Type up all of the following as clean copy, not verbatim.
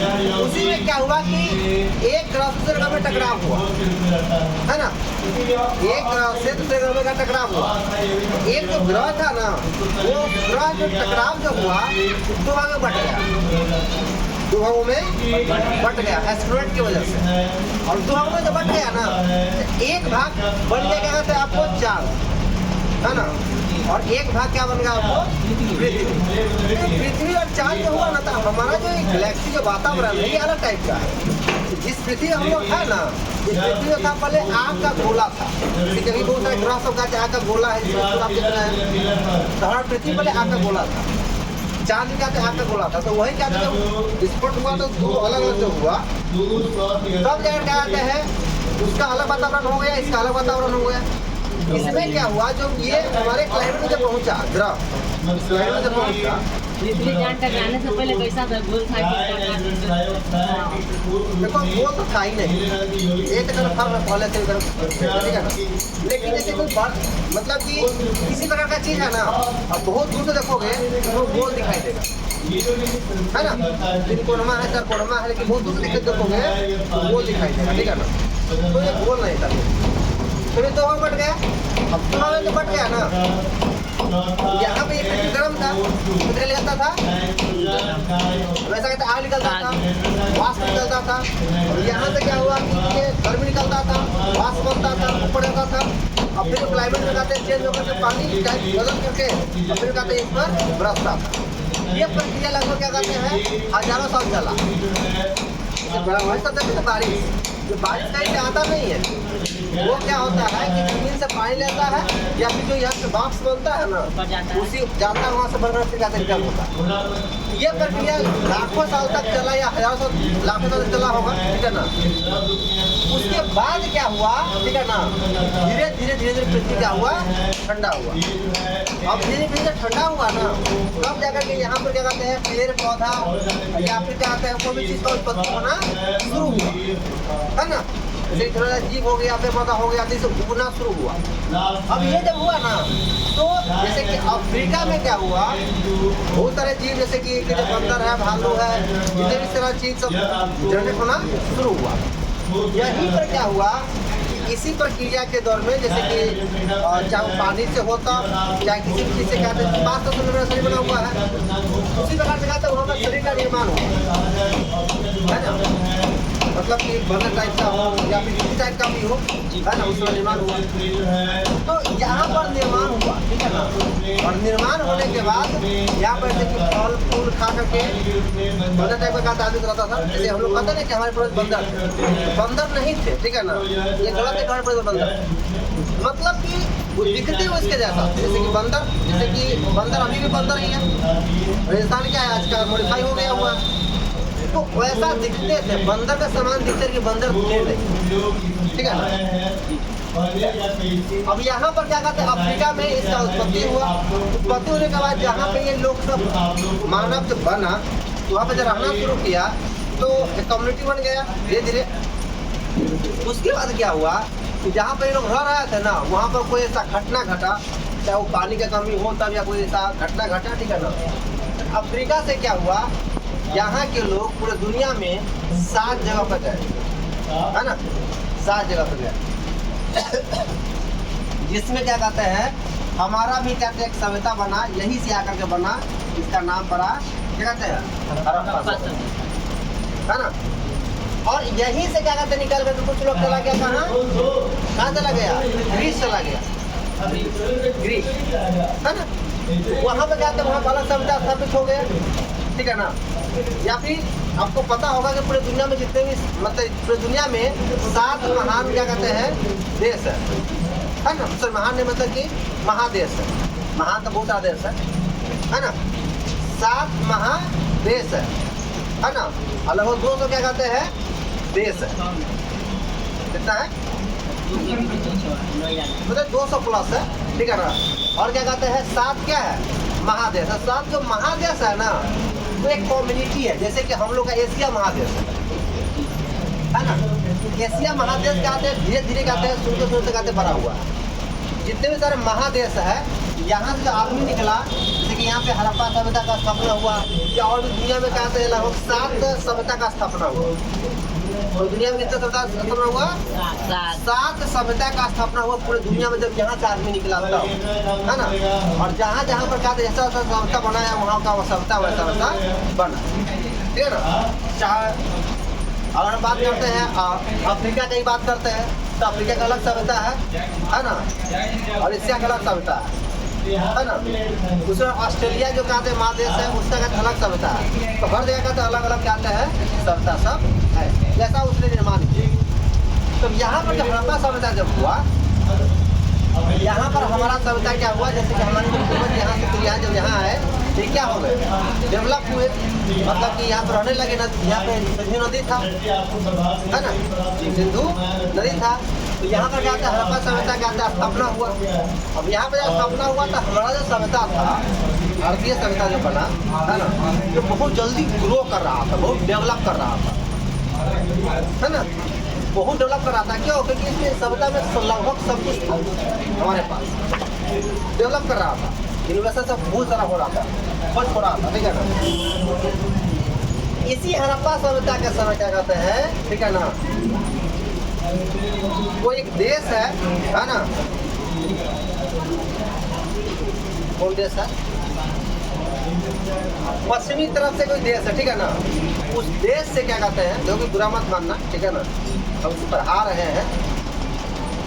उसी में क्या हुआ कि एक ग्रह से दूसरे ग्रह में टकराव हुआ, है ना। एक ग्रह से दूसरे ग्रह का टकराव हुआ। एक जो ग्रह था ना, वो ग्रह जो टकराव जो हुआ दो भागों में बट गया, दो भागों में बट गया एस्टेरॉयड की वजह से। और दो भागों में जब बट गया ना, तो एक भाग बन गया क्या कहते हैं आपको चांद, है ना, और एक भाग क्या बन गया आपको पृथ्वी। पृथ्वी और चांद जो हुआ ना, तो हमारा जो गैलेक्सी जो वातावरण है ये अलग टाइप का है। जिस पृथ्वी हम लोग है ना, ये पृथ्वी जो था पहले आग का गोला था। जैसे कभी बहुत सारे ग्रह सब कहते हैं आग का गोला है, जिसमें आप देख रहे हैं। तो हमारा पृथ्वी पहले आग का गोला था, चांद भी कहते हैं आग का गोला था। तो वही क्या जब विस्फोट हुआ तो दो अलग अलग जो हुआ, तब जाकर क्या कहते हैं उसका अलग वातावरण हो गया, इसका अलग वातावरण हो गया। इसमें क्या हुआ, जो ये हमारे क्लाइमेट में जब पहुंचा ग्रह, क्लाइमेट में जब पहुंचा, पृथ्वी चांद टकराने से पहले कैसा था, गोल था देखो गोल तो था ही नहीं, एक तरफ था पहले से इधर, ठीक है ना। लेकिन जैसे कोई मतलब कि किसी प्रकार का चीज है ना, अब बहुत दूर से देखोगे तो गोल दिखाई देगा, है ना। तीन कोणमा है, चार कोणमा है, लेकिन बहुत दूर से देखोगे तो गोल दिखाई देगा, ठीक है ना। तो ये गोल नहीं था, तो ये दो भाग बट गया। अब दो भाग में तो बट गया ना, यहाँ पे ये पृथ्वी गर्म था, तो निकलता था वैसा कहते आग निकलता था, वाष्प निकलता था। और यहाँ से क्या हुआ कि ये गर्मी निकलता था, वाष्प बनता था, ऊपर जाता था। अब फिर क्लाइमेट में कहते हैं चेंज होकर के पानी टाइप बदल करके और फिर कहते हैं इस पर बरसता था। ये प्रक्रिया लगभग क्या कहते हैं हजारों साल चला। बारिश, जो बारिश कहीं से आता नहीं है, वो क्या होता है कि जमीन से पानी लेता है या फिर जो यहाँ से वाष्प बनता है ना, उसी जाता है वहाँ से बनकर फिर कहते निकल होता है। ये प्रक्रिया लाखों साल तक चला या हजारों साल, लाखों साल तक चला होगा, ठीक है ना। उसके बाद क्या हुआ, ठीक है ना, धीरे धीरे धीरे धीरे पृथ्वी क्या हुआ, ठंडा हुआ। अब धीरे धीरे ठंडा हुआ ना, तब जाकर के यहाँ पर क्या कहते हैं पेड़ पौधा या फिर क्या कहते हैं कोई भी चीज़ का उत्पत्ति होना शुरू हुआ, है ना। जैसे थोड़ा जीव हो गया, पेड़ पौधा हो गया, जैसे उगना शुरू हुआ। अब ये जब हुआ ना, तो जैसे कि अफ्रीका में क्या हुआ, बहुत सारे जीव जैसे कि बंदर है, भालू है, जितने भी तरह चीज सब जनरेट होना शुरू हुआ। यहीं पर क्या हुआ, इसी प्रक्रिया के दौर में जैसे कि चाहे पानी से होता, चाहे किसी भी चीज़ से कहते हैं 500 मेरा शरीर बना हुआ है, उसी प्रकार से कहते हैं वहाँ पर शरीर का निर्माण हुआ, है ना। मतलब कि बर्गर टाइप का हो या फिर किसी टाइप का भी हो, है ना, उसका निर्माण हुआ। तो यहाँ पर निर्माण हुआ, ठीक है ना। और निर्माण होने के बाद यहाँ पर जैसे फल फूल खा करके बंदर टाइप का आदमी रहता था। जैसे हम लोग कहते हैं ना कि हमारे पूरे बंदर नहीं थे, ठीक है ना, ये गलत है, हमारे पूरे बंदर मतलब कि वो दिखते हुए इसके जैसा, जैसे कि बंदर, जैसे कि बंदर अभी भी बंदर ही है। राजस्थान क्या है आजकल मॉडिफाई हो गया हुआ, तो वैसा दिखते थे, बंदर का सामान दिखते कि बंदर थे नहीं, ठीक है ना। अब यहाँ पर क्या कहते हैं अफ्रीका में इसका उत्पत्ति हुआ। उत्पत्ति होने के बाद जहाँ पे ये लोग सब मानव जब बना, तो वहाँ पे जब रहना शुरू किया तो एक कम्युनिटी बन गया धीरे धीरे। उसके बाद क्या हुआ कि जहाँ पे लोग रह रहे थे ना, वहाँ पर कोई ऐसा घटना घटा, चाहे वो पानी का कमी हो तब या कोई ऐसा घटना घटा, ठीक है ना। अफ्रीका से क्या हुआ, यहाँ के लोग पूरे दुनिया में 7 जगह पर गए, है ना, 7 जगह पर गए। जिसमें क्या कहते हैं हमारा भी कहते हैं एक सभ्यता बना, यहीं से आकर के बना, इसका नाम पड़ा क्या कहते हैं हड़प्पा, है ना। और यहीं से क्या कहते हैं निकल कर कुछ लोग चला गया, कहाँ चला गया, ग्रीस चला गया, ग्रीस, है ना। वहाँ पे कहते हैं वहाँ अलग सभ्यता स्थापित हो गया, ठीक है ना। या फिर आपको पता होगा कि पूरे दुनिया में जितने भी मतलब पूरे दुनिया में 7 महान क्या कहते हैं देश है ना। सर महान नहीं मतलब कि महादेश है, महान तो बहुत सारा देश है ना। 7 महादेश है ना। अलग 200 क्या कहते हैं देश है, कितना है मतलब 200 प्लस है, ठीक है ना। और क्या कहते हैं 7 क्या है महादेश है। 7 जो महादेश है ना, वो एक कम्युनिटी है, जैसे कि हम लोग का एशिया महादेश है ना। एशिया महादेश कहते हैं, धीरे धीरे कहते हैं, सुनते सुनते कहते बड़ा हुआ। जितने भी सारे महादेश है यहाँ से जो आदमी निकला, जैसे कि यहाँ पे हड़प्पा सभ्यता का स्थापना हुआ, या और भी दुनिया में कहते हैं लगभग 7 सभ्यता का स्थापना हुआ। और दुनिया में कितने सभ्यता का स्थापना हुआ? 7 सभ्यता का स्थापना हुआ पूरे दुनिया में, जब यहाँ से आदमी निकला था, है ना। और जहाँ जहाँ पर कहते ऐसा सभ्यता बनाया, वहाँ का सभ्यता वैसा वैसा बना, ठीक है ना। चाहे अगर हम बात करते हैं अफ्रीका की बात करते हैं, तो अफ्रीका का अलग सभ्यता है ना, और एशिया का अलग सभ्यता है ना। दूसरा ऑस्ट्रेलिया जो कहते हैं महादेश है, उसका कहते अलग सभ्यता है। तो हर जगह कहते अलग अलग कहते हैं सभ्यता सब है, जैसा उसने निर्माण किया। तो यहाँ पर जब हड़प्पा सभ्यता जब हुआ, यहाँ पर हमारा सभ्यता क्या हुआ, जैसे कि हमारे पूर्वज यहाँ से यहाँ जब यहाँ आए, ये क्या हो गए, डेवलप हुए, मतलब कि यहाँ पर रहने लगे। यहाँ पे सिंधु नदी था, है ना, सिंधु नदी था। तो यहाँ पर क्या था, हड़प्पा सभ्यता क्या था, स्थापना हुआ। अब यहाँ पर जब स्थापना हुआ तो हमारा जो सभ्यता था, भारतीय सभ्यता जो बना, है ना, जो बहुत जल्दी ग्रो कर रहा था, बहुत डेवलप कर रहा था, है ना, बहुत डेवलप कर रहा था। क्यों? क्योंकि इसमें सभ्यता में लगभग सब कुछ था हमारे पास, डेवलप कर रहा था। इनोवेशन सब बहुत सारा हो रहा था, बहुत हो रहा था, ठीक है ना। इसी हड़प्पा सभ्यता के समय क्या कहते हैं, ठीक है ना, वो एक देश है ना, कौन देश है, पश्चिमी तरफ से कोई देश है, ठीक है ना। उस देश से क्या कहते हैं, जो कि बुरा मत मानना, ठीक है ना, हम उस पर आ रहे हैं,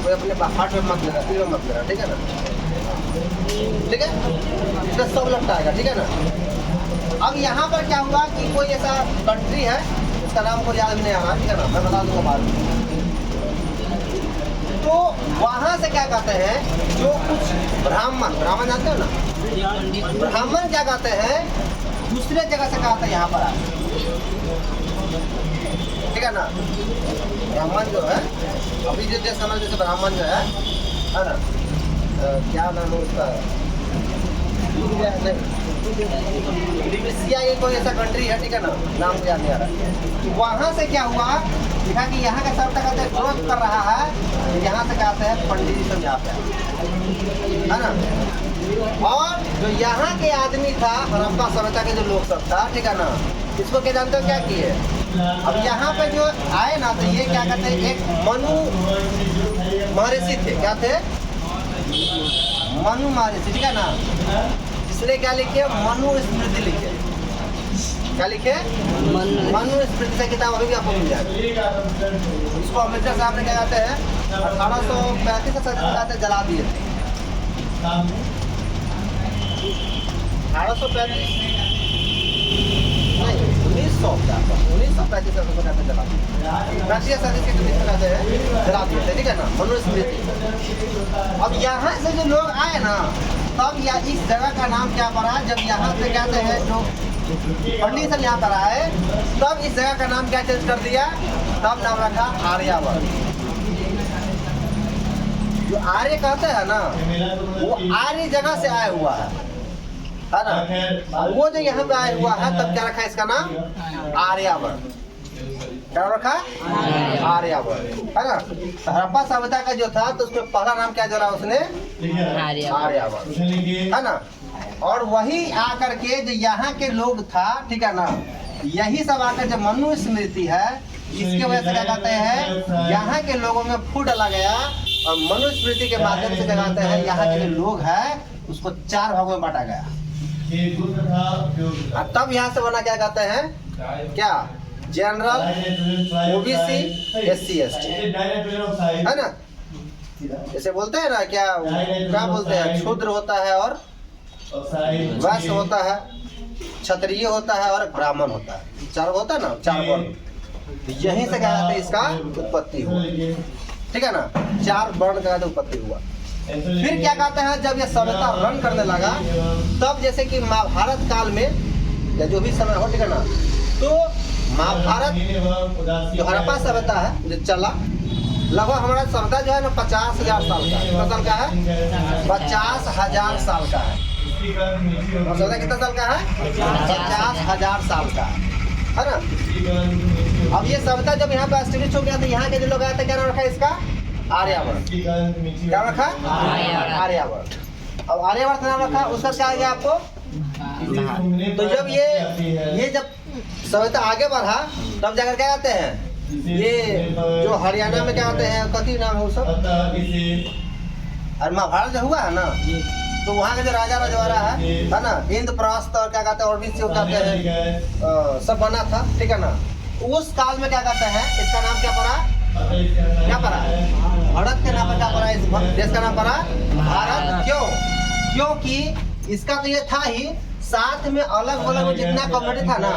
कोई अपने हार्ट में मत लेना, दिल में मत लेना, ठीक है ना, ठीक है, इसका सब लगता है, ठीक है ना। अब यहाँ पर क्या हुआ कि कोई ऐसा कंट्री है, उसका नाम को याद नहीं आ रहा, ठीक है ना, मैं बता दूंगा बाद में। तो वहाँ से क्या कहते हैं, जो कुछ ब्राह्मण जानते हो ना, ब्राह्मण क्या कहते हैं, दूसरे जगह से कहते हैं यहाँ पर आ, ठीक है ना। ब्राह्मण जो है, अभी जो देश हमारे जैसे ब्राह्मण जो है ना, क्या नाम है उसका, लिबिया, ये कोई ऐसा कंट्री है, ठीक है ना, नाम याद नहीं आ रहा। वहाँ से क्या हुआ, देखा कि यहाँ का सभ्यता कहते हैं ग्रोथ कर रहा है, यहाँ से कहते हैं पंडित जी सब यहाँ पे, है ना। और जो यहाँ के आदमी था, हड़प्पा सभ्यता के जो लोग सब था, ठीक है ना, इसको क्या जानते हो क्या किए। अब यहाँ पे जो आए ना, तो ये क्या कहते हैं, एक मनु महर्षि थे, क्या थे, मनु महर्षि, ठीक है ना। इसलिए क्या लिखे, मनु स्मृति लिखे, क्या लिखे, मनु स्मृति से किताब अभी भी आपको मिल जाएगा। इसको अम्बेडकर साहब ने क्या कहते हैं, 1835 से जला दिए थे, 1835 नहीं, 1935 से जला दिए, राष्ट्रीय सदी के कहते हैं, जला दिए थे, ठीक है ना, मनु स्मृति। अब यहाँ से जो लोग आए ना, तब या इस जगह का नाम क्या पड़ा, जब यहाँ से कहते हैं जो पंडित सब यहाँ पर आए, तब इस जगह का नाम क्या चेंज कर दिया, तब नाम रखा आर्यावर्त। जो आर्य कहते हैं ना, वो आर्य जगह से आया हुआ है ना। वो जो यहाँ पे आया हुआ है, तब क्या रखा इसका नाम, आर्यावर्त। क्या रखा, आर्यावर्त, है ना। हड़प्पा सभ्यता का जो था, तो उसमें पहला नाम क्या जरा उसने, आर्यावर्त, है ना। और वही आकर के जो यहाँ के लोग था, ठीक है ना, यही सब आकर जब मनु स्मृति है, इसके वजह से क्या कहते हैं, यहाँ के लोगों में फूट डाला गया, और मनु स्मृति के माध्यम से क्या कहते हैं, यहाँ के जो लोग हैं उसको 4 भागों में बांटा गया। तब यहाँ से बना क्या कहते हैं, क्या, जनरल, ओबीसी, SC ST, है ना। जैसे बोलते हैं ना, क्या बोलते हैं, क्षुद्र होता है और वैश्य होता है, क्षत्रिय होता है और ब्राह्मण होता है, 4 होता है ना, 4 वर्ण। यहीं से क्या कहते हैं, इसका उत्पत्ति हुआ, ठीक है ना, 4 वर्ण का उत्पत्ति हुआ। फिर क्या कहते हैं, जब यह सभ्यता रन करने लगा, तब जैसे कि महाभारत काल में, या जो भी समय हो, ठीक है ना, तो महाभारत जो हड़प्पा सभ्यता है जो चला, लगभग हमारा सभ्यता जो है ना 50,000 साल का है। कितना साल का है, 50,000 साल का है। और सभ्यता कितना साल का है, 50,000 साल का है ना। अब ये सभ्यता जब यहाँ पे एस्टेब्लिश हो गया, तो यहाँ के जो लोग आए थे, क्या नाम रखा इसका, आर्यावर्त। क्या रखा, आर्यावर्त। अब आर्यवर्त नाम रखा, उसका क्या आ गया आपको? तो जब ये जब सभ्यता आगे बढ़ा तब जाकर क्या कहते हैं, ये जो हरियाणा में क्या कहते हैं, कथी नाम है वो सब, और महाभारत जो हुआ है ना, तो वहाँ के जो राजा रजवाड़ा है ना, इंद्रप्रस्थ और क्या कहते हैं और भी जो कहते हैं सब बना था, ठीक है ना। उस काल में क्या कहते हैं, इसका नाम क्या पड़ा, क्या पड़ा, भारत के नाम पर क्या पड़ा, इस देश का नाम पड़ा भारत। क्यों? क्योंकि इसका तो ये था ही, साथ में अलग अलग जितना कम्युनिटी था ना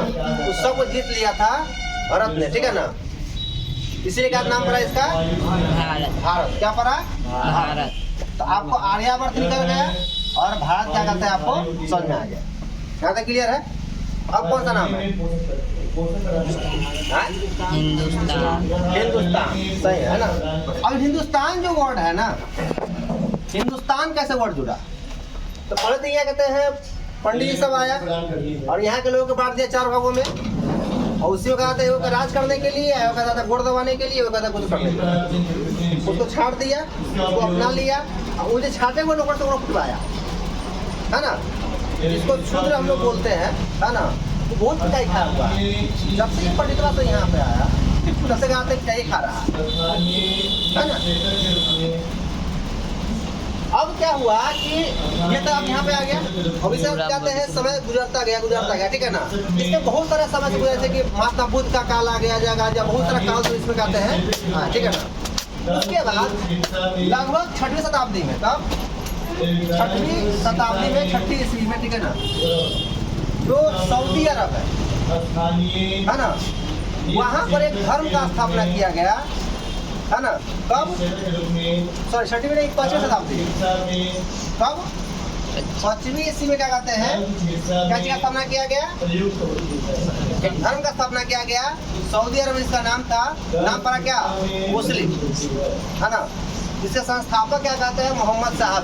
उस सबको जीत लिया था भारत ने, ठीक है ना। इसलिए क्या नाम पड़ा इसका, भारत। क्या पड़ा, भारत। तो आपको आर्यवर्त निकल गया और भारत क्या कहते हैं आपको समझ में आ गया। यहाँ तक क्लियर है? अब कौन सा नाम है? हिंदुस्तान। हिंदुस्तान, सही है ना। अब हिंदुस्तान जो वर्ड है ना, हिंदुस्तान कैसे वर्ड जुड़ा? तो पहले तो यह कहते हैं पंडित जी सब आया और यहाँ के लोगों को बांट दिया 4 भागों में, और उसी को कहते हैं राज करने के लिए, वो कहता था गोड़ दबाने के लिए, वो कहता कुछ करने के लिए, उसको छाट दिया, उसको अपना लिया, और वो जो छाटे हुए लोगों से वो पिटवाया, है ना। इसको शूद्र हम लोग बोलते हैं, है ना। तो बहुत पिटाई खा हुआ है। जब से ये पंडितवा से यहाँ पे आया तब से कहते पिटाई खा रहा है ना। अब क्या हुआ कि ये तो अब यहाँ पे आ गया, अब इसे कहते हैं समय गुजरता गया, ठीक है ना। इसमें बहुत सारा समय से गुजरा, जैसे कि महात्मा बुद्ध का काल आ गया, जगह बहुत सारा काल तो इसमें कहते हैं, हाँ ठीक है ना। उसके बाद लगभग 6वीं शताब्दी में, तब 6वीं शताब्दी में 6ठी ईस्वी में, ठीक है ना, जो सऊदी अरब है ना, वहाँ पर एक धर्म का स्थापना किया गया, है ना। कब? सॉरी 6वीं नहीं, 5वीं शताब्दी। कब? 5वीं ईस्वी में क्या कहते हैं, क्या चीज का स्थापना किया गया, एक धर्म का स्थापना किया गया सऊदी अरब। इसका नाम था, नाम पड़ा क्या, मुस्लिम, है ना। इसके संस्थापक क्या कहते हैं, मोहम्मद साहब।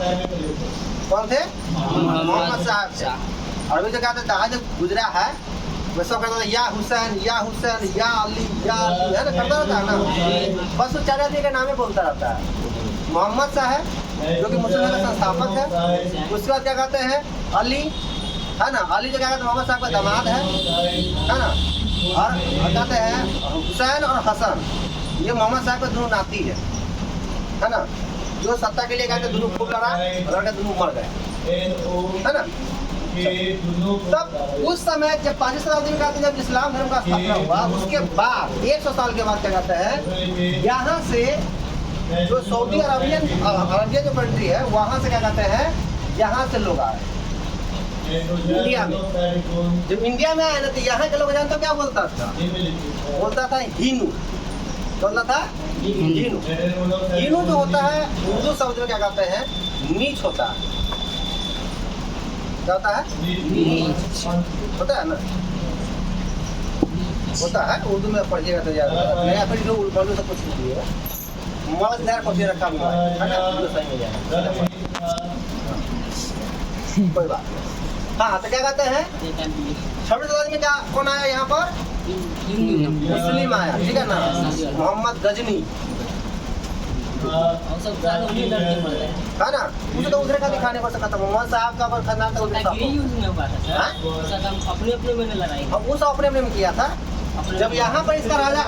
कौन थे? मोहम्मद साहब। और अभी जो कहते हैं जो गुजरा है वो सब कहता था या हुसैन या हुसैन या अली या अली, है ना, करता रहता है ना। बस वो 4 आदमी का नाम ही बोलता रहता है। मोहम्मद साहब जो कि मुसलमान का संस्थापक है। उसके बाद क्या कहते हैं, अली, है ना। अली जो क्या कहते हैं मोहम्मद साहब का दामाद है ना। और कहते हैं हुसैन और हसन, ये मोहम्मद साहब का दोनों नाती है ना। जो सत्ता के लिए कहते दोनों खूब लड़ा और दोनों मर गए, है ना। तब उस समय जब 5वीं शताब्दी में कहते हैं जब इस्लाम धर्म का स्थापना हुआ, उसके बाद 100 साल के बाद क्या कहते हैं, यहाँ से जो सऊदी अरबियन जो कंट्री है वहाँ से क्या कहते हैं, यहाँ से लोग आए इंडिया में। जब इंडिया में आए ना तो यहाँ के लोग जानते हो क्या बोलता था, बोलता था हिनू, बोलता था हिनू। हिनू जो होता है उर्दू शब्द में क्या कहते हैं, नीच होता है। क्या होता है, होता है ना, होता है। उर्दू में पढ़िएगा तो यार फिर जो उर्दू से कुछ लीजिएगा, मौजदार कॉपी रखा हुआ है ना, तो सही हो जाएगा, कोई बात नहीं। हाँ तो क्या कहते हैं, 6वीं शताब्दी में क्या कौन आया यहाँ पर, मुस्लिम आया, ठीक है ना, मोहम्मद गजनी, है ना। मुझे तो उधर का दिखाने पर सकता था, मोहम्मद साहब का खानदान था उधर, अब वो सब अपने में किया था। जब यहाँ पर इसका राजा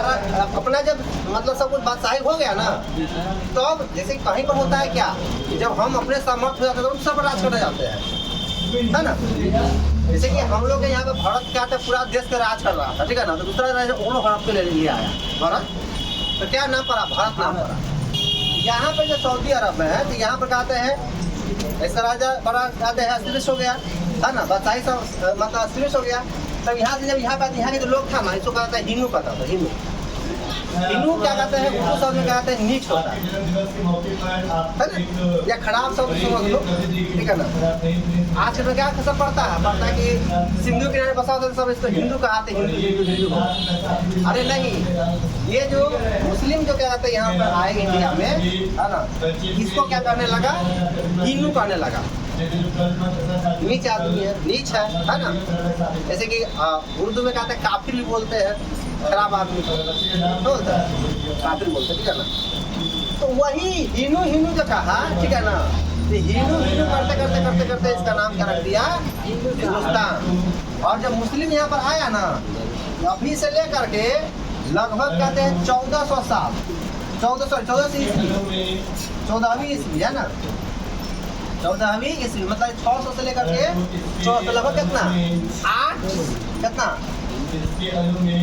अपना जब मतलब सब कुछ बादशाही हो गया ना, तो अब जैसे कहीं पर होता है क्या, जब हम अपने सामर्थ्य हो जाते हैं तो सब राज करने जाते हैं, है ना। जैसे कि हम लोग यहाँ पे भारत क्या था, पूरा देश का राज कर रहा था, ठीक है ना। तो दूसरा राजा वो लोग भारत के लिए आया भारत, तो क्या नाम पड़ा, भारत नाम पड़ा। यहाँ पर जो सऊदी अरब में है तो यहाँ पर कहते हैं ऐसा राजा बड़ा कहते हैं अस्तित्व हो गया, है ना, बादशाही सब मतलब अस्तित्व हो गया। तब यहाँ से जब यहाँ पे यहाँ के जो लोग था ना, इसको कहता है हिंदू, कहता था हिंदू। हिंदू क्या कहते हैं, उर्दू शब्द में कहते हैं नीच होता है ना, या खराब शब्द समझ लो, ठीक है ना। आज के क्या सब पढ़ता है कि सिंधु किनारे बसा होता है सब इसको हिंदू कहते हैं, हिंदू। अरे नहीं, ये जो मुस्लिम जो क्या कहते हैं यहाँ पर आए इंडिया में, है ना, इसको क्या करने लगा, हिंदू कहने लगा। नीच आदमी है, नीच है ना। जैसे कि उर्दू में कहते हैं काफिर भी बोलते हैं, खराब आदमी बोलता है, काफिर बोलते हैं, ठीक है ना। तो वही हिंदू जो कहा, ठीक है ना, हिंदू हिंदू करते करते करते करते इसका नाम क्या रख दिया, हिंदुस्तान। और जब मुस्लिम यहाँ पर आया ना, अभी से लेकर के लगभग कहते हैं 1400 साल, 1400 ईस्वी, 14वीं ईस्वी है ना, 14वीं ईस्वी मतलब 600 से लेकर के 1400 लगभग कितना 8 कितना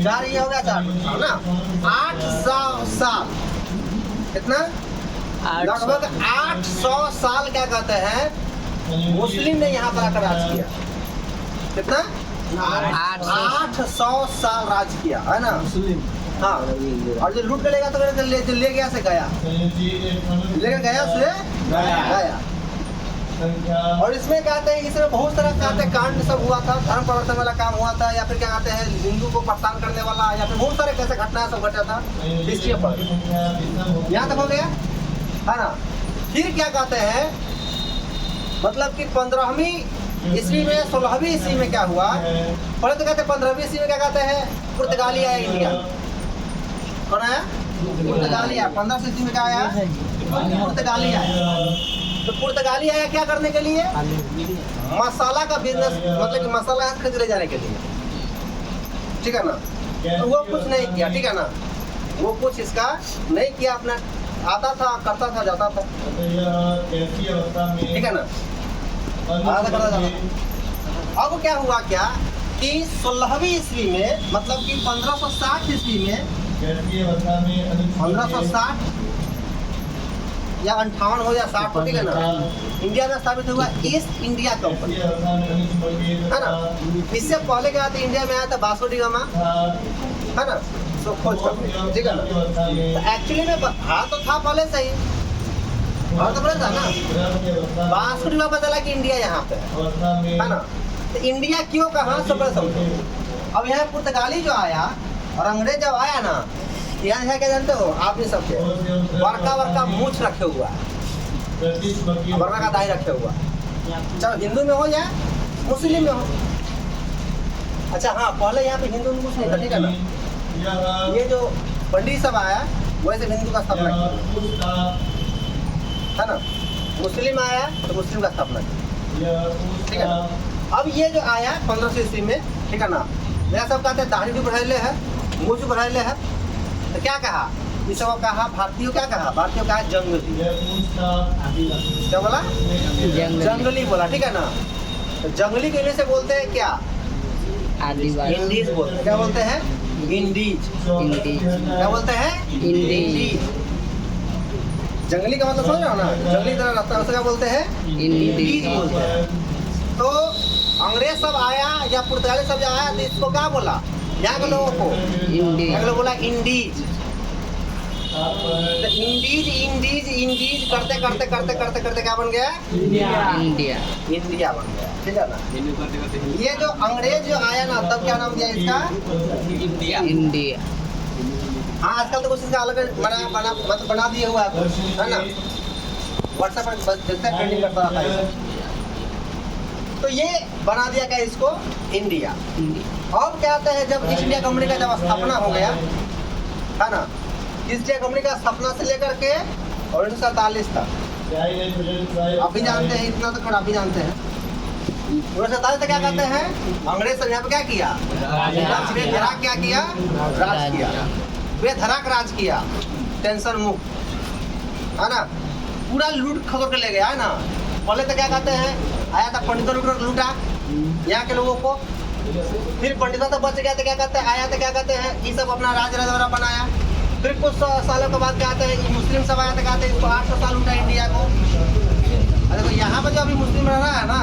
4 ये हो गया 4 है ना 800 साल कितना लगभग 800 साल क्या कहते हैं मुस्लिम ने यहाँ पर आकर राज किया। कितना 800 साल राज किया है ना। हाँ और जो लूट कर लेगा तो ले गया से गया, लेकर गया से गया। और इसमें कहते हैं इसमें बहुत सारा कहते हैं कांड सब हुआ था, धर्म परिवर्तन वाला काम हुआ था, या फिर क्या कहते हैं हिंदू को परेशान करने वाला, या फिर बहुत सारे कैसे घटनाएं सब घटा था हिस्ट्री पर। यहाँ तक हो गया है ना। फिर क्या कहते हैं मतलब कि 15वीं ईस्वी में 16वीं ईस्वी में क्या हुआ, पहले तो कहते हैं 15वीं ईस्वी में क्या कहते हैं पुर्तगाली आया इंडिया। कौन आया पुर्तगाली आया। 1500 ईस्वी में क्या आया पुर्तगाली आया। तो पुर्तगाली आया क्या करने के लिए, मसाला का बिजनेस मतलब कि मसाला खरीद ले जाने के लिए, ठीक है ना। तो वो कुछ नहीं किया, ठीक है ना, वो कुछ इसका नहीं किया, अपना आता था करता था जाता था, ठीक है ना, आता था करता जाता। अब क्या हुआ क्या कि 16वीं ईस्वी में मतलब कि 1560 ईस्वी में 1560 या 58 हो या 60 हो, ठीक है ना, इंडिया में स्थापित हुआ ईस्ट इंडिया कंपनी है ना। इससे पहले क्या था इंडिया में आया था वास्को डी गामा है ना, तो खोज करते, ठीक है ना। तो एक्चुअली में हाँ तो था पहले से ही, और तो पहले था ना, वास्को डी गामा चला कि इंडिया यहाँ पे है ना। तो इंडिया क्यों कहाँ सब पहले समझो। अब यहाँ पुर्तगाली जो आया और अंग्रेज जब आया ना, यहाँ है क्या जानते हो आप नहीं सबके बड़का मूछ रखे हुआ है, बड़का का दाई रखे हुआ, चलो हिंदू में हो या मुस्लिम में हो। अच्छा हाँ पहले यहाँ पे हिंदू में कुछ नहीं था, ठीक है ना। ये जो पंडित सब आया वैसे हिंदू का स्थापना किया है ना, मुस्लिम आया तो मुस्लिम का स्थापना किया, ठीक है ना। अब ये जो आया 1500 ईस्वी में, ठीक है ना, मेरा सब कहते हैं दाढ़ी भी बढ़ाइले है, मुँह भी बढ़ाइले है, तो क्या कहा इस सब कहा भारतीयों, क्या कहा भारतीयों कहा जंगली, क्या बोला जंगली बोला, ठीक है ना। तो जंगली के लिए से बोलते हैं क्या आदिवासी, इंडीज बोलते हैं, क्या बोलते हैं इंडीज, क्या बोलते हैं इंडीज। जंगली का मतलब समझ रहे हो ना, जंगली तरह रहता है उसे क्या बोलते हैं इंडीज बोलते हैं। तो अंग्रेज सब आया या पुर्तगाली सब आया तो इसको क्या बोला यहाँ के लोगों को, यहाँ के लोग बोला इंडीज। तो इंडीज इंडीज इंडीज करते करते करते करते करते क्या बन गया इंडिया, इंडिया बन गया, ठीक है ना। ये जो अंग्रेज जो आया ना तब क्या नाम दिया इसका इंडिया। हाँ आजकल तो कुछ इसका अलग बना दिए हुआ है ना, व्हाट्सएप पर जैसे ट्रेंडिंग करता रहता है। तो ये बना दिया क्या इसको इंडिया। अब क्या कहते हैं जब ईस्ट इंडिया कंपनी का जब स्थापना हो गया है ना, ईस्ट इंडिया कंपनी का स्थापना से लेकर के 1947 तक, आप भी जानते हैं इतना तो खड़ा भी जानते हैं। 1947 तक क्या कहते हैं अंग्रेज सब यहाँ पे क्या किया बेधड़क क्या किया राज किया, बेधड़क राज किया, टेंशन मुक्त है ना, पूरा लूट खबर के ले गया है ना। पहले तो क्या कहते हैं आया था पंडितों लूटा यहाँ के लोगों को, फिर पंडितों तो बच गया तो क्या कहते हैं आया तो क्या कहते हैं ये सब अपना राज राजवाड़ा बनाया। फिर कुछ सालों के बाद कहते हैं मुस्लिम सब आया तो कहते हैं इसको 800 साल लूटा इंडिया को। अरे तो यहाँ पर जो अभी मुस्लिम रह रहा है ना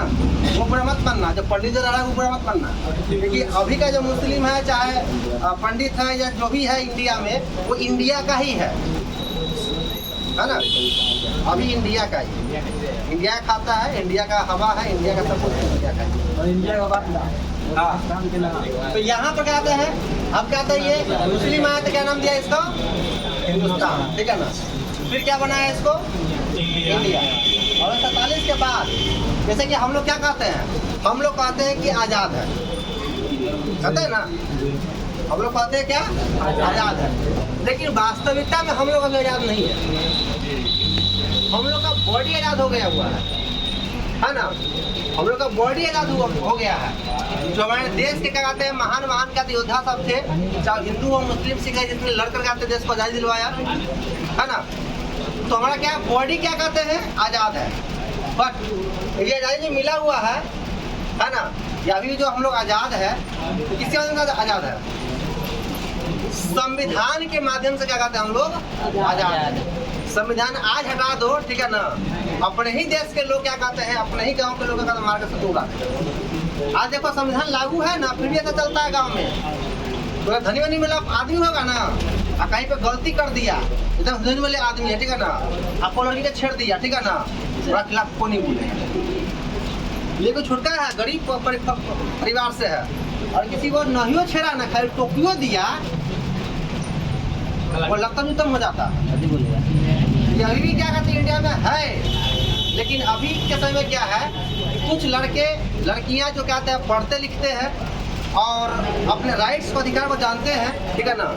वो बुरा मत बनना, जो पंडित जो रह रहा है वो बुरा मत बनना, क्योंकि अभी का जो मुस्लिम है चाहे पंडित है या जो भी है इंडिया में वो इंडिया का ही है ना, अभी इंडिया का ही, इंडिया खाता है, इंडिया का हवा है, इंडिया का सब कुछ इंडिया का है और इंडिया का बात हाँ। तो यहाँ पर क्या कहते हैं अब क्या कहते हैं ये मुस्लिम आया तो क्या नाम दिया इसको हिंदुस्तान, ठीक है ना। फिर क्या बनाया इसको इंडिया। और 47 के बाद जैसे कि हम लोग क्या कहते हैं, हम लोग कहते हैं कि आज़ाद है, कहते हैं ना, हम लोग कहते हैं क्या आज़ाद है, लेकिन वास्तविकता में हम लोग अभी आज़ाद नहीं है। हम लोग का बॉडी आजाद हो गया हुआ है ना, हम लोग का बॉडी आजाद हो गया है। जो हमारे देश के क्या कहते हैं महान महान क्या योद्धा सब थे, चाहे हिंदू हो मुस्लिम सिख है, जिसने लड़कर कहते देश को आजादी दिलवाया है ना। तो हमारा क्या बॉडी क्या कहते हैं आजाद है, बट ये आजादी जो मिला हुआ है ना, या अभी जो हम लोग आजाद है तो किसके माध्यम से आजाद है? संविधान के माध्यम से क्या कहते हैं हम लोग आजाद। संविधान आज हटा दो, ठीक है ना, अपने ही देश के लोग क्या कहते हैं, अपने ही गांव के लोग क्या कहते हैं मार के सतूगा। आज देखो संविधान लागू है ना, फिर भी ऐसा चलता है गांव में। तो धनी वनी वाला आदमी होगा ना, कहीं पे गलती कर दिया, एकदम धनी वाले आदमी है, ठीक है ना, आपको लड़की को छेड़ दिया, ठीक है ना, उसके खिलाफ कोई नहीं बोले। लेकिन छुटका है, गरीब परिवार से है, और किसी को नहीं छेड़ा ना, खाली टोपियो दिया, वो लगता नहीं तब हो जाता। ये अभी भी क्या कहते हैं इंडिया में है, लेकिन अभी के समय में क्या है, कुछ लड़के लड़कियां जो कहते हैं पढ़ते लिखते हैं और अपने राइट्स को अधिकार को जानते हैं, ठीक है ना,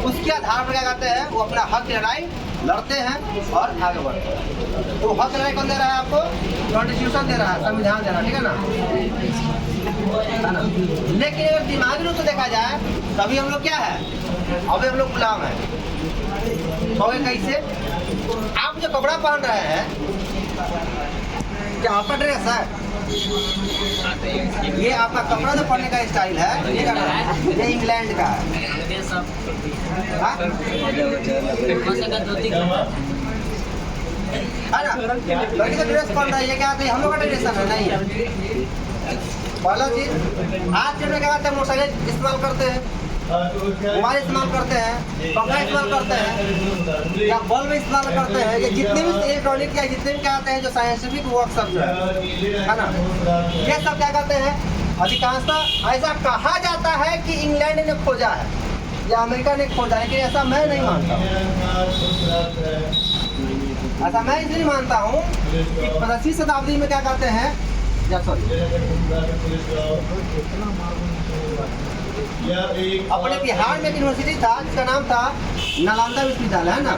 उसके आधार पर क्या कहते हैं वो अपना हक की लड़ाई लड़ते हैं और आगे बढ़ते हैं। तो हक लड़ाई कौन दे रहा है आपको? कॉन्स्टिट्यूशन दे रहा है, संविधान दे रहा है, ठीक है ना। लेकिन अगर दिमागी रूप से देखा जाए तो अभी हम लोग क्या है, अभी हम लोग गुलाम है। तो कैसे? आप जो कपड़ा पहन रहे हैं क्या आपका ड्रेस है? ये आपका कपड़ा जो पहनने का स्टाइल है, ये इंग्लैंड का है। हाँ? है ना, लड़की का ड्रेस पहन रहा है, ये क्या है हम लोग का ट्रेडिशन है नहीं। पहला चीज आज के क्या कहते हैं मोटरसाइकिल इस्तेमाल करते हैं, मोबाइल इस्तेमाल करते हैं, पंखा इस्तेमाल करते हैं, या बल्ब इस्तेमाल करते हैं, या जितने भी इलेक्ट्रॉनिक या जितने भी क्या कहते हैं जो साइंटिफिक वर्क सब जो है ना, ये सब क्या कहते हैं अधिकांशतः ऐसा कहा जाता है कि इंग्लैंड ने खोजा है या अमेरिका ने खोजा है, लेकिन ऐसा मैं नहीं मानता हूँ। ऐसा मैं इसलिए मानता हूँ कि 15वीं शताब्दी में क्या कहते हैं, अपने बिहार में एक यूनिवर्सिटी था जिसका नाम था नालंदा विश्वविद्यालय, है ना,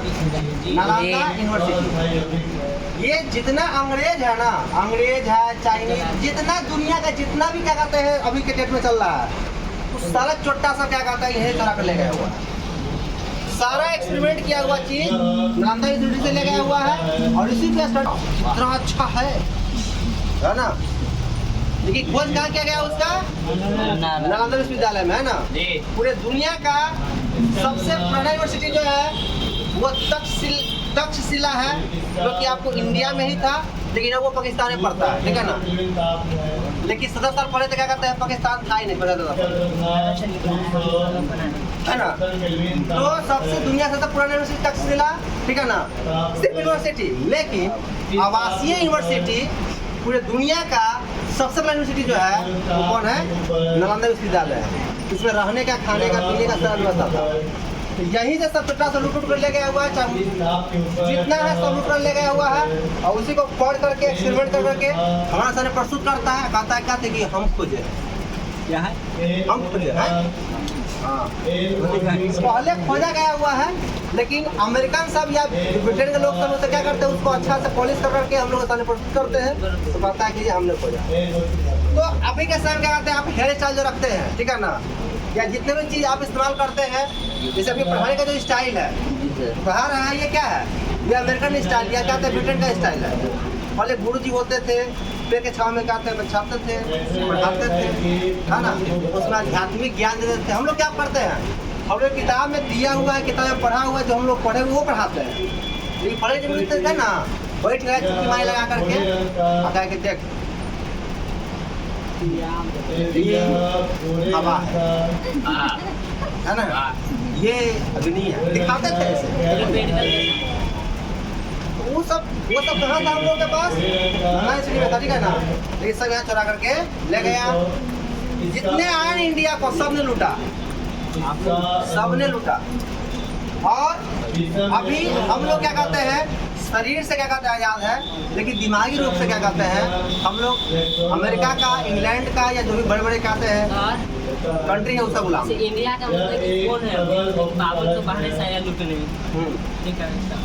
नालंदा यूनिवर्सिटी। ये जितना अंग्रेज है ना, अंग्रेज है, चाइनीज, जितना दुनिया का जितना भी क्या कहते हैं अभी के डेट में चल रहा है, उस सारा छोटा सा क्या कहता है यही तरह का ले गया हुआ है। सारा एक्सपेरिमेंट किया हुआ चीज नालंदा यूनिवर्सिटी से ले गया हुआ है, और इसी पे इतना अच्छा है ना। लेकिन खोज कहाँ किया गया उसका? नालंदा विश्वविद्यालय में, है ना। पूरे दुनिया का सबसे पुराना यूनिवर्सिटी जो है वो तक्षशिला है, जो कि आपको इंडिया में ही था, लेकिन अब वो पाकिस्तान में पड़ता है, ठीक है ना। लेकिन 17 साल पहले तो क्या कहते हैं पाकिस्तान था ही नहीं, 17 है ना। तो सबसे दुनिया से सबसे पुराना यूनिवर्सिटी तक्षशिला, ठीक है ना, सिर्फ यूनिवर्सिटी। लेकिन आवासीय यूनिवर्सिटी पूरे दुनिया का सबसे बड़ा यूनिवर्सिटी जो है वो कौन है? नालंदा विश्वविद्यालय है। इसमें रहने का, खाने का, पीने का सारा व्यवस्था था। तो यहीं से सब छोटा सा लूट कर ले गया हुआ है, जितना है सब लूट कर ले गया हुआ है, और उसी को पढ़ करके एक्सपेरिमेंट कर करके हमारे सामने प्रस्तुत करता है, कहता है कहते कि हम खोजे, क्या है हम खोजे हैं। हाँ, पहले खोजा गया हुआ है, लेकिन अमेरिकन सब या ब्रिटेन के लोग सब उसे क्या करते हैं उसको अच्छा से पॉलिश कर करके हम लोग के सामने प्रस्तुत करते हैं, तो पता है कि हमने खोजा। तो अभी के समय क्या करते हैं, आप हेयर स्टाइल जो रखते हैं, ठीक है ना, या जितने भी चीज़ आप इस्तेमाल करते हैं, जैसे अभी पढ़ाने का जो स्टाइल है, पढ़ा रहा है, ये क्या है, ये अमेरिकन स्टाइल या क्या कहते हैं ब्रिटेन का स्टाइल है। पहले गुरुजी होते थे, पेड़ के छाँव में कहते हैं बचाते थे, पढ़ाते थे, है ना, उसमें आध्यात्मिक ज्ञान देते थे। हम लोग क्या करते हैं, हम लोग किताब में दिया हुआ है, किताब में पढ़ा हुआ है, जो हम लोग पढ़े हुए वो पढ़ाते हैं। लेकिन पढ़े जो मिलते थे ना, बैठ गए चुटकी माई लगा करके आता के देख ये हवा है ना, ये अग्नि है, दिखाते थे ऐसे। वो सब कहाँ था हम लोग के पास? इसलिए बता, ठीक है ना। लेकिन सब यहाँ चुरा करके ले गया। जितने आए इंडिया को सबने लूटा, सबने लूटा। और अभी हम लोग क्या कहते हैं, शरीर से क्या कहते हैं आजाद है, लेकिन दिमागी रूप से क्या कहते हैं हम लोग अमेरिका का, इंग्लैंड का, या जो भी बड़े बड़े कहते हैं कंट्री है उसका गुलाम। जैसे इंडिया का मतलब कि कौन है अभी? बाबर तो बाहर से आया लुटने, ठीक है ऐसा।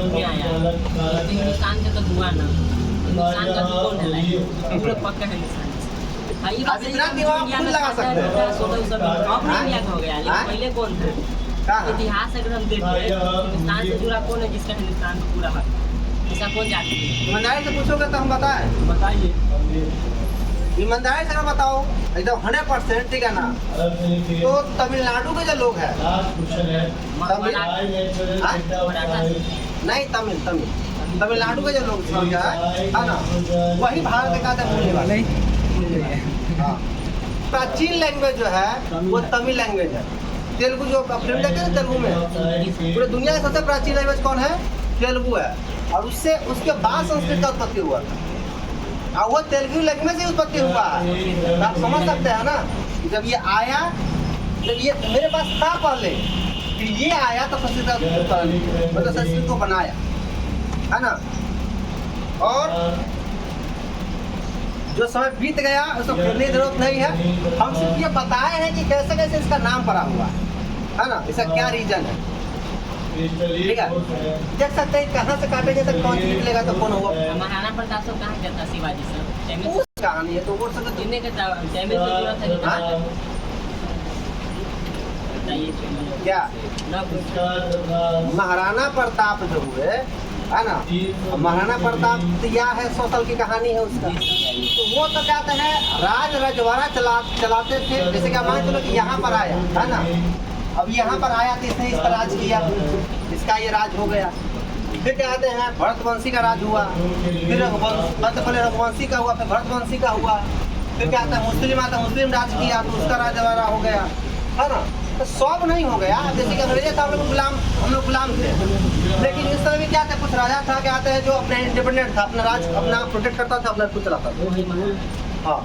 में आया लेकिन हिंदुस्तान का तो हुआ ना, हिंदुस्तान का भी कौन है लाइक हम लोग पक्का है हिंदुस्तान। हाँ ये बात आप इतना दिमाग खुद लगा सकते हैं। अब इंडिया का हो गया, लेकिन पहले कौन था? कहाँ? इतिहास अगर हम देखें हिंदुस्तान से जुड़ा कौन है जिसका हिंदुस्तान को पूरा हक है? ऐसा कौन जाति है? ईमानदारी से पूछोगे तो हम बताएं। बताइए। ईमानदारी से अगर बताओ एकदम 100%, ठीक है ना, तो तमिलनाडु के जो लोग हैं, नहीं तमिलनाडु के जो लोग है ना, वही भारत का मूल्य वाले। हाँ। प्राचीन लैंग्वेज जो है वो तमिल लैंग्वेज है। तेलुगु जो फिल्म देखते हैं तेलुगु में, पूरे दुनिया का सबसे प्राचीन लैंग्वेज कौन है? तेलुगु है। और उससे उसके बाद संस्कृत का उत्पत्ति हुआ था, और वो तेलुगु लैंग्वेज से उत्पत्ति हुआ है। तो आप समझ सकते हैं ना, जब ये आया, जब ये मेरे पास था पहले, फिर ये आया तो संस्कृत को बनाया, है ना। और जो समय बीत गया उसको फिरने की जरूरत नहीं है। हम सिर्फ ये बताए हैं कि कैसे कैसे इसका नाम पड़ा हुआ है ना, इसका क्या रीजन है, ठीक है। देख सकते हैं कहाँ से काटेंगे तो कौन निकलेगा तो कौन होगा। महाराणा प्रताप सब कहाँ जाता शिवाजी सर? उस कहानी है तो वो सब जिन्हें का तमिल से जुड़ा था कि कहाँ जाता? बताइए क्या ना कुछ। महाराणा प्रताप जो हुए, है ना, महाराणा प्रताप या है 100 साल की कहानी है उसका। तो वो तो कहते हैं रजवाड़ा चलाते थे। जैसे कि मान चलो कि यहाँ पर आया, है ना, अब यहाँ पर आया तो इसने इस पर राज किया, इसका ये राज हो गया। फिर कहते हैं भरतवंशी का राज हुआ, फिर पहले रघुवंशी का हुआ, फिर भरतवंशी का हुआ, फिर कहते हैं मुस्लिम आता, मुस्लिम राज किया तो उसका राजवाड़ा हो गया, है ना। तो सब नहीं हो गया। जैसे कि अंग्रेजे था, हम लोग गुलाम थे, लेकिन इस तरह भी क्या था, कुछ राजा था कहते हैं जो अपने इंडिपेंडेंट था, अपना राज अपना प्रोटेक्ट करता था, अपना खुद चलाता था। हाँ।